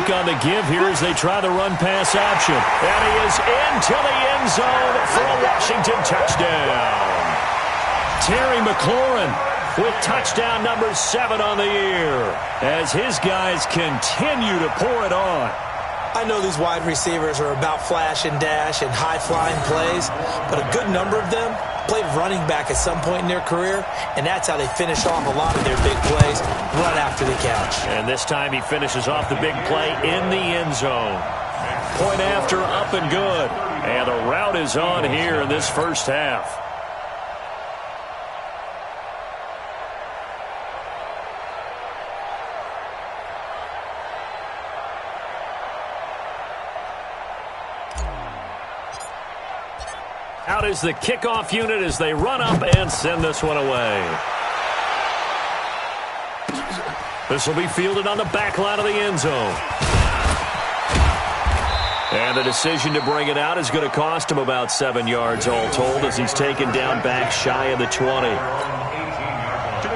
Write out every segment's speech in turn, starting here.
take on the give here as they try the run-pass option. And he is into the end zone for a Washington touchdown. Terry McLaurin with touchdown number 7 on the year as his guys continue to pour it on. I know these wide receivers are about flash and dash and high-flying plays, but a good number of them played running back at some point in their career, and that's how they finish off a lot of their big plays right after the catch. And this time he finishes off the big play in the end zone. Point after, up and good. And the route is on here in this first half. Out is the kickoff unit as they run up and send this one away. This will be fielded on the back line of the end zone. And the decision to bring it out is going to cost him about 7 yards all told as he's taken down back shy of the 20.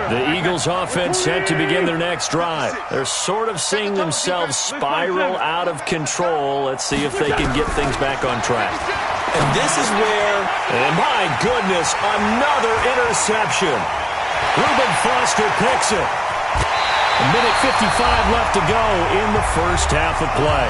The Eagles offense set to begin their next drive. They're sort of seeing themselves spiral out of control. Let's see if they can get things back on track. And this is where... And my goodness, another interception. Reuben Foster picks it. A minute 55 left to go in the first half of play.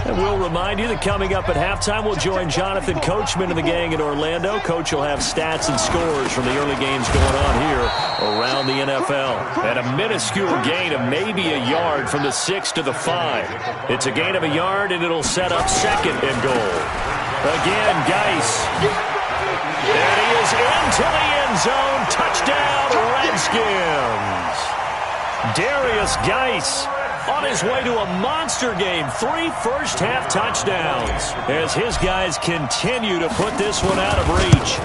And we'll remind you that coming up at halftime, we'll join Jonathan Coachman and the gang in Orlando. Coach will have stats and scores from the early games going on here around the NFL. And a minuscule gain of maybe a yard from the 6 to the 5. It's a gain of a yard, and it'll set up second and goal. Again, Geis. And he is into the end zone. Touchdown, Redskins. Darius Geis on his way to a monster game. 3 first-half touchdowns as his guys continue to put this one out of reach.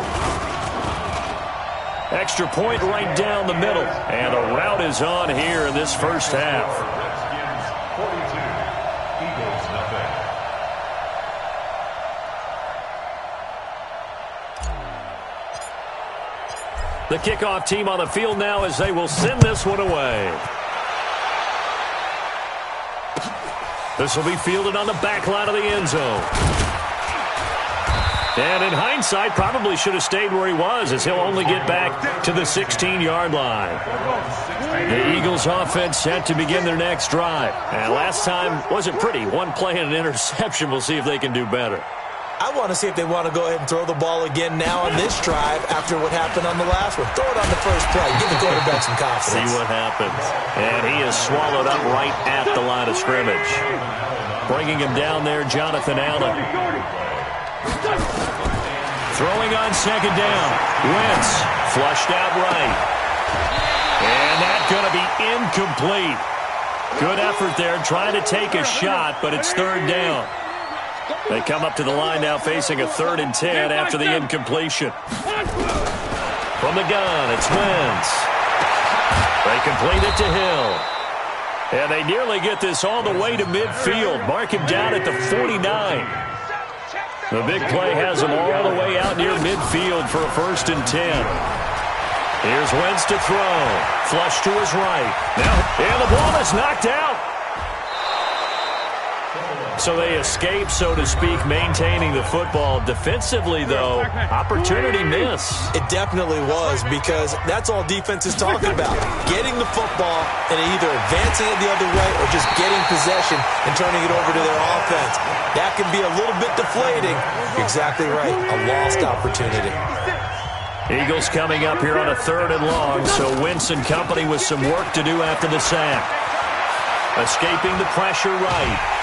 Extra point right down the middle. And the route is on here in this first half. The kickoff team on the field now as they will send this one away. This will be fielded on the back line of the end zone. And in hindsight, probably should have stayed where he was as he'll only get back to the 16-yard line. The Eagles offense set to begin their next drive. And last time wasn't pretty. One play and an interception. We'll see if they can do better. I want to see if they want to go ahead and throw the ball again now on this drive after what happened on the last one. Throw it on the first play. Give the quarterback some confidence. See what happens. And he is swallowed up right at the line of scrimmage. Bringing him down there, Jonathan Allen. Throwing on second down. Wentz flushed out right. And that's going to be incomplete. Good effort there trying to take a shot, but it's third down. They come up to the line now facing a 3rd and 10 after the incompletion. From the gun, it's Wentz. They complete it to Hill. And they nearly get this all the way to midfield. Mark him down at the 49. The big play has him all the way out near midfield for a 1st and 10. Here's Wentz to throw. Flush to his right. Now, and the ball is knocked out. So they escape, so to speak, maintaining the football. Defensively, though, opportunity miss. It definitely was, because that's all defense is talking about. Getting the football and either advancing it the other way or just getting possession and turning it over to their offense. That can be a little bit deflating. You're exactly right. A lost opportunity. Eagles coming up here on a 3rd and long, so Wentz and company with some work to do after the sack. Escaping the pressure right.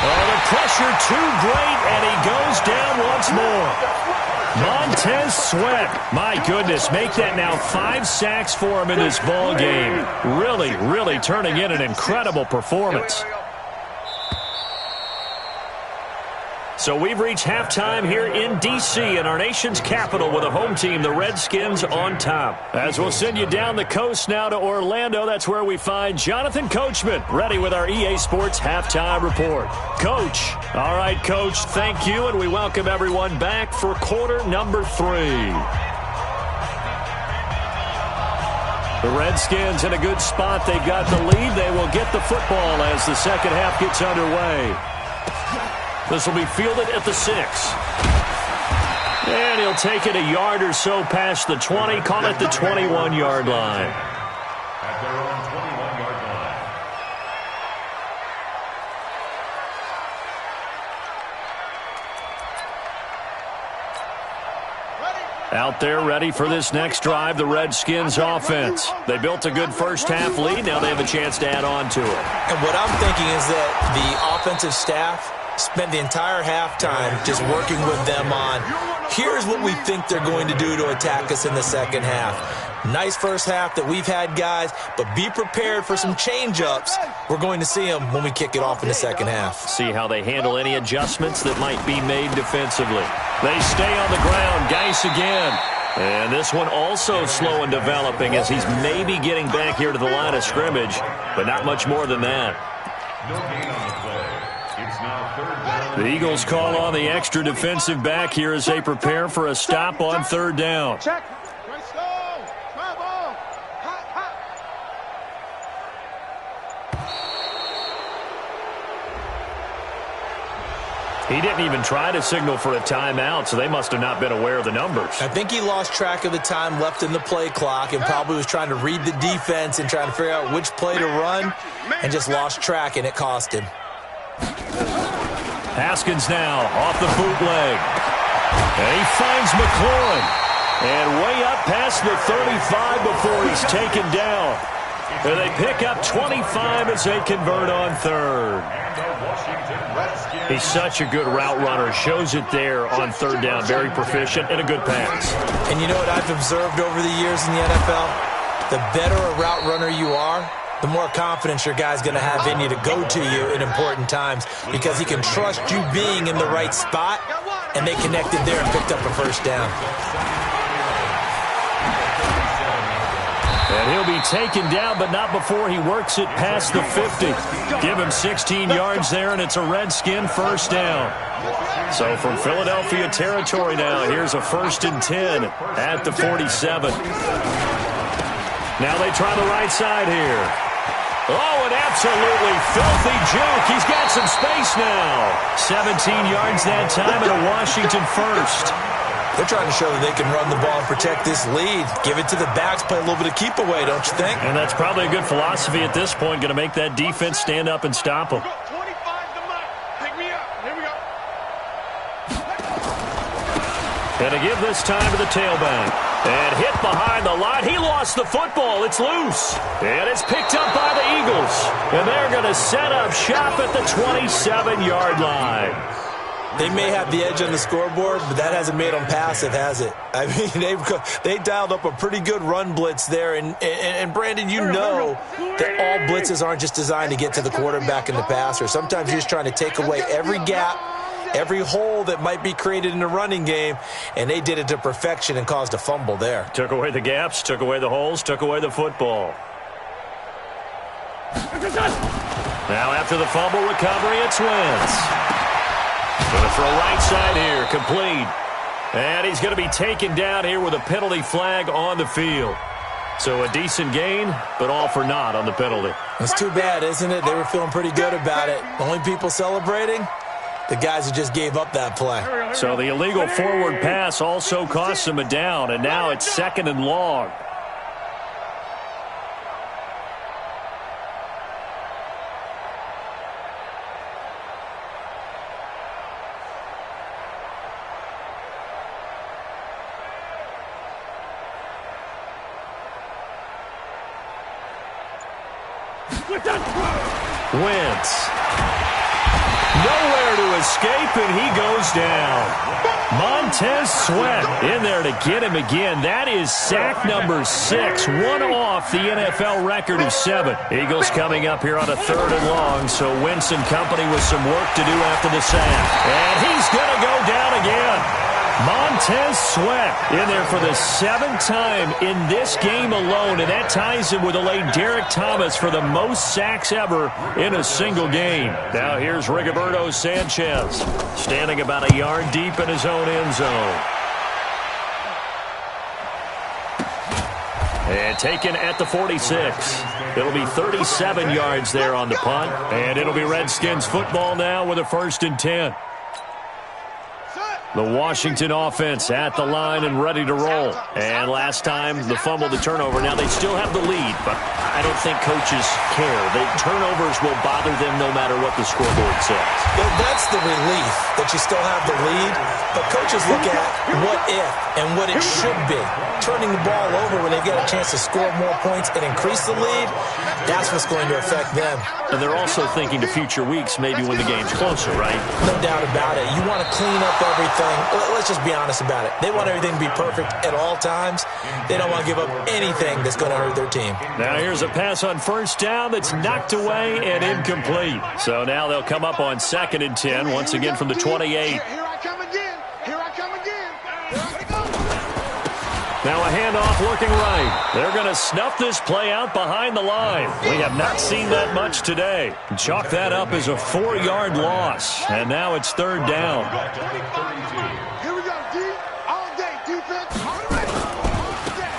Oh, the pressure too great, and he goes down once more. Montez Sweat, my goodness, make that now 5 sacks for him in this ball game. Really, really turning in an incredible performance. So we've reached halftime here in D.C. in our nation's capital with a home team, the Redskins, on top. As we'll send you down the coast now to Orlando, that's where we find Jonathan Coachman, ready with our EA Sports halftime report. Coach. All right, Coach, thank you, and we welcome everyone back for quarter number 3. The Redskins in a good spot. They got the lead. They will get the football as the second half gets underway. This will be fielded at the 6. And he'll take it a yard or so past the 20, call it the 21-yard line. At their own 21-yard line. Out there ready for this next drive, the Redskins offense. They built a good first half lead. Now they have a chance to add on to it. And what I'm thinking is that the offensive staff spent the entire halftime just working with them on, here's what we think they're going to do to attack us in the second half. Nice first half that we've had, guys, but be prepared for some change-ups. We're going to see them when we kick it off in the second half. See how they handle any adjustments that might be made defensively. They stay on the ground. Geis again. And this one also slow in developing as he's maybe getting back here to the line of scrimmage, but not much more than that. No gain on the play. It's now third down. The Eagles call on the extra defensive back here as they prepare for a stop on third down. Check. He didn't even try to signal for a timeout, so they must have not been aware of the numbers. I think he lost track of the time left in the play clock and probably was trying to read the defense and trying to figure out which play to run and just lost track, and it cost him. Haskins now off the bootleg. And he finds McLaurin. And way up past the 35 before he's taken down. And they pick up 25 as they convert on third. He's such a good route runner. Shows it there on third down. Very proficient and a good pass. And you know what I've observed over the years in the NFL? The better a route runner you are, the more confidence your guy's going to have in you to go to you in important times because he can trust you being in the right spot, and they connected there and picked up a first down. And he'll be taken down, but not before he works it past the 50. Give him 16 yards there, and it's a Redskin first down. So from Philadelphia territory now, here's a 1st and 10 at the 47. Now they try the right side here. Oh, an absolutely filthy juke. He's got some space now. 17 yards that time and a Washington first. They're trying to show that they can run the ball and protect this lead. Give it to the backs, play a little bit of keep away, don't you think? And that's probably a good philosophy at this point, going to make that defense stand up and stop them. And to give this time to the tailback. And hit behind the line. He lost the football. It's loose. And it's picked up by the Eagles. And they're going to set up shop at the 27-yard line. They may have the edge on the scoreboard, but that hasn't made them passive, has it? I mean, they dialed up a pretty good run blitz there. And Brandon, you know that all blitzes aren't just designed to get to the quarterback and the passer. Sometimes you're just trying to take away every gap, every hole that might be created in the running game, and they did it to perfection and caused a fumble there. Took away the gaps, took away the holes, took away the football. Now after the fumble recovery, it's Wentz. Going to throw right side here, complete. And he's going to be taken down here with a penalty flag on the field. So a decent gain, but all for naught on the penalty. It's too bad, isn't it? They were feeling pretty good about it. Only people celebrating, the guys who just gave up that play. So the illegal forward pass also cost him a down, and now it's 2nd and long. Wentz. Nowhere to escape, and he goes down. Montez Sweat in there to get him again. That is sack number 6, one off the NFL record of 7. Eagles coming up here on a 3rd and long, so Wentz and company with some work to do after the sack. And he's Montez Sweat in there for the 7th time in this game alone, and that ties him with the late Derek Thomas for the most sacks ever in a single game. Now here's Rigoberto Sanchez, standing about a yard deep in his own end zone. And taken at the 46. It'll be 37 yards there on the punt, and it'll be Redskins football now with a 1st and 10. The Washington offense at the line and ready to roll. And last time, the fumble, the turnover. Now, they still have the lead, but I don't think coaches care. The turnovers will bother them no matter what the scoreboard says. Well, that's the relief, that you still have the lead. But coaches look at what if and what it should be. Turning the ball over when they get a chance to score more points and increase the lead, that's what's going to affect them. And they're also thinking to future weeks, maybe when the game's closer, right? No doubt about it. You want to clean up everything. Let's just be honest about it. They want everything to be perfect at all times. They don't want to give up anything that's going to hurt their team. Now here's a pass on 1st down that's knocked away and incomplete. So now they'll come up on 2nd and 10, once again from the 28. Here I come again. Here I come again. Here I go. Now a handoff looking right. They're going to snuff this play out behind the line. We have not seen that much today. Chalk that up as a 4-yard loss. And now it's 3rd down. Here we go, D. All day, defense. All day.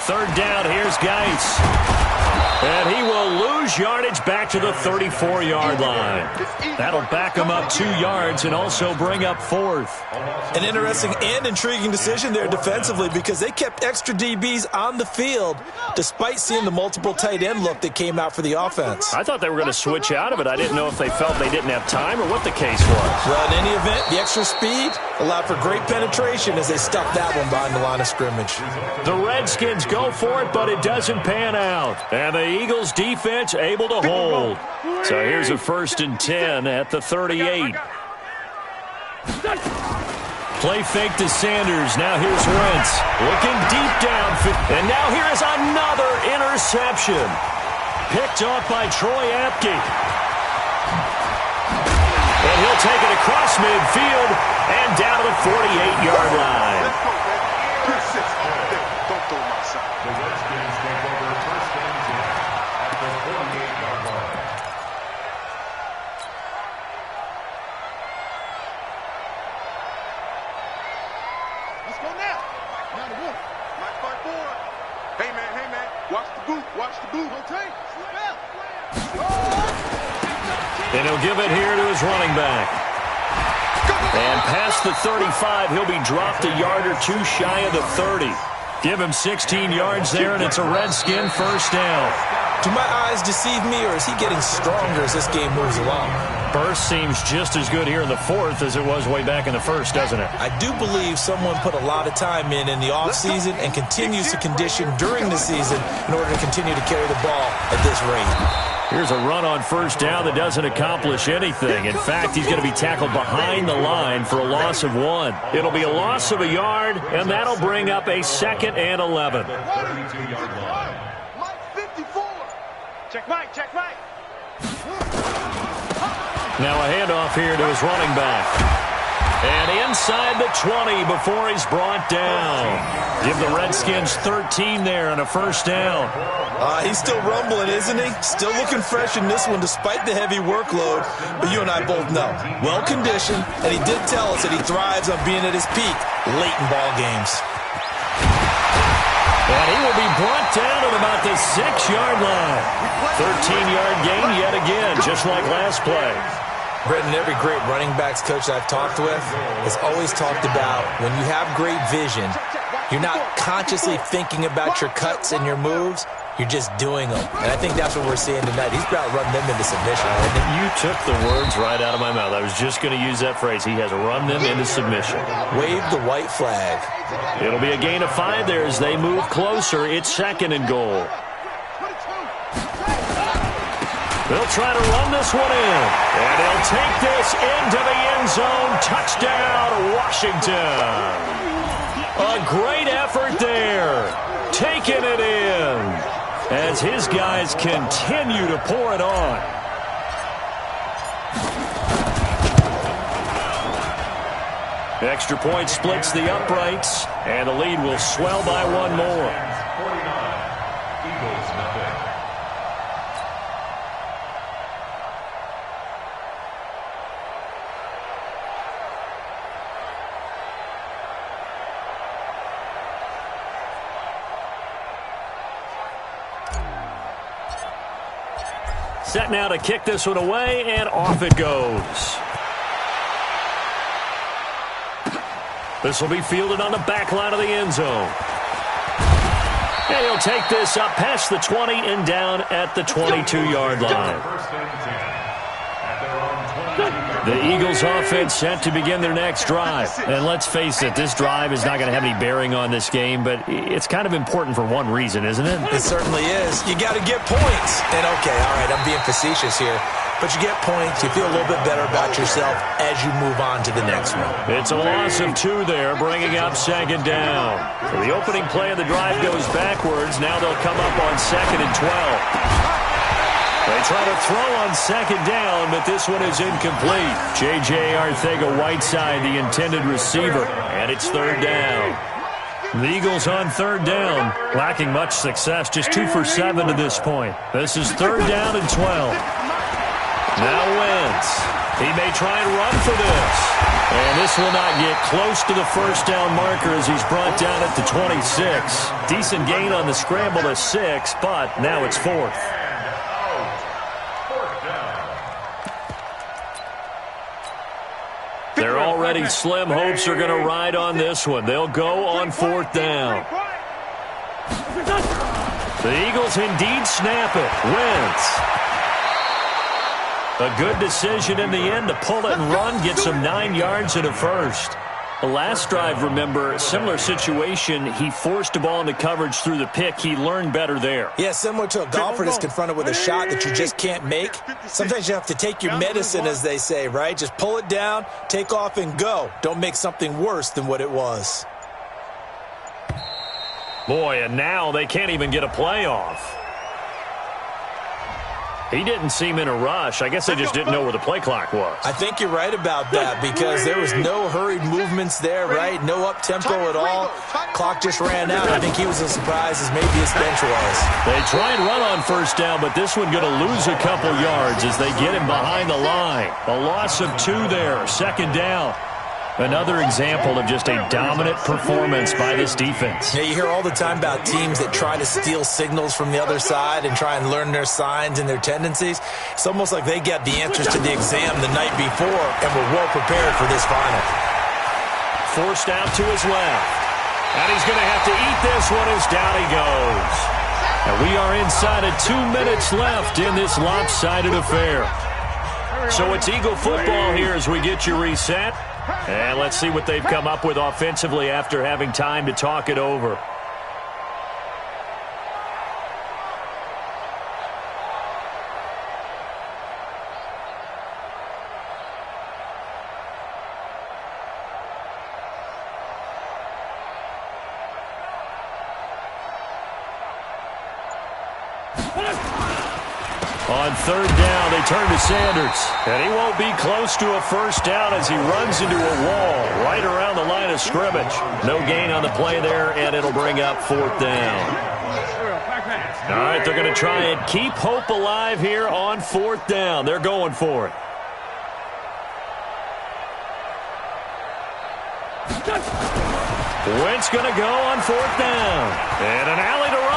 3rd down, here's Geis. And he will lose yardage back to the 34-yard line. That'll back him up 2 yards and also bring up 4th. An interesting and intriguing decision there defensively, because they kept extra DBs on the field despite seeing the multiple tight end look that came out for the offense. I thought they were going to switch out of it. I didn't know if they felt they didn't have time or what the case was. Well, in any event, the extra speed allowed for great penetration as they stuffed that one behind the line of scrimmage. The Redskins go for it, but it doesn't pan out. And the Eagles defense able to hold. So here's a 1st and 10 at the 38. Play fake to Sanders. Now here's Wentz. Looking deep down. And now here is another interception. Picked off by Troy Apke. And he'll take it across midfield and down to the 48-yard line. Don't throw my side. The Redskins take over 1st and 10 at the 48-yard line. Let's go now. Now the wolf. Like part 4. Hey, man. Watch the boot. Watch the boot. Okay. And he'll give it here to his running back. And past the 35, he'll be dropped a yard or 2 shy of the 30. Give him 16 yards there, and it's a Redskin 1st down. Do my eyes deceive me, or is he getting stronger as this game moves along? Burst seems just as good here in the 4th as it was way back in the 1st, doesn't it? I do believe someone put a lot of time in the offseason and continues to condition during the season in order to continue to carry the ball at this rate. Here's a run on 1st down that doesn't accomplish anything. In fact, he's going to be tackled behind the line for a loss of 1. It'll be a loss of a yard, and that'll bring up a 2nd and 11. 32-yard line. Mike 54. Check Mike. Now a handoff here to his running back. And inside the 20 before he's brought down. Give the Redskins 13 there on a 1st down. He's still rumbling, isn't he? Still looking fresh in this one despite the heavy workload. But you and I both know, well-conditioned, and he did tell us that he thrives on being at his peak late in ball games. And he will be brought down at about the 6-yard line. 13-yard gain yet again, just like last play. Brendan, every great running backs coach I've talked with has always talked about when you have great vision, you're not consciously thinking about your cuts and your moves, you're just doing them. And I think that's what we're seeing tonight. He's about run them into submission. You took the words right out of my mouth. I was just going to use that phrase. He has run them into submission. Wave the white flag. It'll be a gain of 5 there as they move closer. It's 2nd and goal. They'll try to run this one in. And they'll take this into the end zone. Touchdown, Washington. A great effort there. Taking it in as his guys continue to pour it on. Extra point splits the uprights, and the lead will swell by one more. 49. Eagles nothing. Set now to kick this one away, and off it goes. This will be fielded on the back line of the end zone. And he'll take this up past the 20 and down at the 22-yard line. First and 10. At their own 22-yard line. The Eagles offense set to begin their next drive. And let's face it, this drive is not going to have any bearing on this game, but it's kind of important for one reason, isn't it? It certainly is. You got to get points. And okay, all right, I'm being facetious here. But you get points, you feel a little bit better about yourself as you move on to the next one. It's a loss of 2 there, bringing up second down. So the opening play of the drive goes backwards. Now they'll come up on 2nd and 12. They try to throw on second down, but this one is incomplete. J.J. Arcega-Whiteside, the intended receiver, and it's 3rd down. The Eagles on 3rd down, lacking much success, just 2 for 7 to this point. This is 3rd down and 12. Now Wentz. He may try and run for this. And this will not get close to the first down marker as he's brought down at the 26. Decent gain on the scramble to 6, but now it's 4th. Their already slim hopes are going to ride on this one. They'll go on 4th down. The Eagles indeed snap it. Wentz. A good decision in the end to pull it and run, get some 9 yards and a first. The last drive, remember, similar situation. He forced the ball into coverage through the pick. He learned better there. Yeah, similar to a golfer that's confronted with a shot that you just can't make. Sometimes you have to take your medicine, as they say, right? Just pull it down, take off, and go. Don't make something worse than what it was. Boy, and now they can't even get a play off. He didn't seem in a rush. I guess they just didn't know where the play clock was. I think you're right about that because there was no hurried movements there, right? No up-tempo at all. Clock just ran out. I think he was as surprised as maybe his bench was. They try and run on 1st down, but this one going to lose a couple yards as they get him behind the line. A loss of 2 there, 2nd down. Another example of just a dominant performance by this defense. Yeah, you hear all the time about teams that try to steal signals from the other side and try and learn their signs and their tendencies. It's almost like they got the answers to the exam the night before and were well prepared for this final. Forced out to his left. And he's going to have to eat this one as down he goes. And we are inside of 2 minutes left in this lopsided affair. So it's Eagle football here as we get you reset. And let's see what they've come up with offensively after having time to talk it over. On 3rd down, they turn to Sanders. And he won't be close to a first down as he runs into a wall right around the line of scrimmage. No gain on the play there, and it'll bring up 4th down. All right, they're going to try and keep hope alive here on 4th down. They're going for it. Wentz going to go on 4th down. And an alley to run.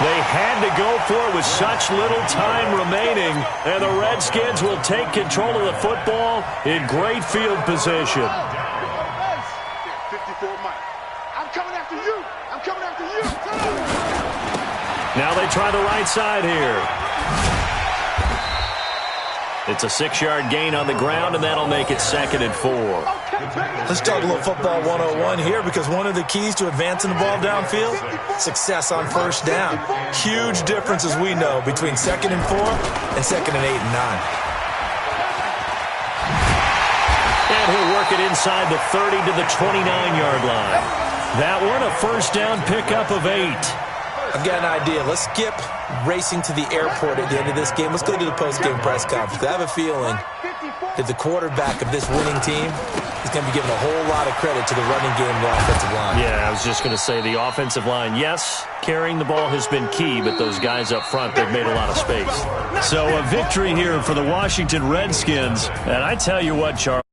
They had to go for it with such little time remaining, and the Redskins will take control of the football in great field position. 54 Mike. I'm coming after you. I'm coming after you. Now they try the right side here. It's a 6-yard gain on the ground, and that'll make it 2nd and 4. Let's talk a little football 101 here because one of the keys to advancing the ball downfield, success on 1st down. Huge difference, as we know, between 2nd and 4 and 2nd and 8 and 9. And he'll work it inside the 30 to the 29-yard line. That one, a first down pickup of 8. I've got an idea. Let's skip racing to the airport at the end of this game. Let's go to the post-game press conference. I have a feeling that the quarterback of this winning team is going to be giving a whole lot of credit to the running game and the offensive line. Yeah, I was just going to say the offensive line, yes, carrying the ball has been key, but those guys up front, they've made a lot of space. So a victory here for the Washington Redskins. And I tell you what, Charles.